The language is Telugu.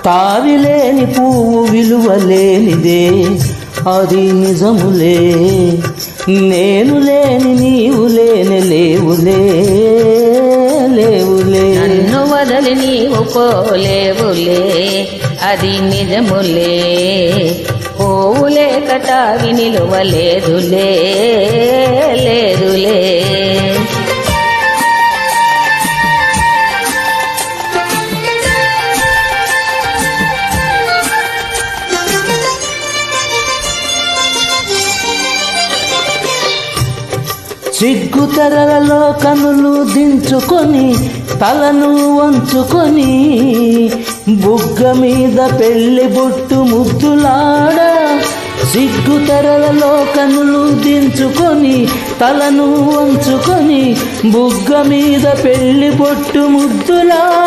తావిలేని పువ్వు విలువలేనిదే అది నిజములే. నేను లేని నీవు లేని లేవులే లేవులే. నన్ను వదలి నీవు పోలేవులే అది నిజములే. పోవులే కటావి నిలువలేదులే లేదులే. సిగ్గుతెరలలో కనులు దించుకొని తలను వంచుకొని బుగ్గ మీద పెళ్లి బొట్టు ముద్దులాడ. సిగ్గుతెరలలో కనులు దించుకొని తలను వంచుకొని బుగ్గ మీద పెళ్లి బొట్టు ముద్దులాడ.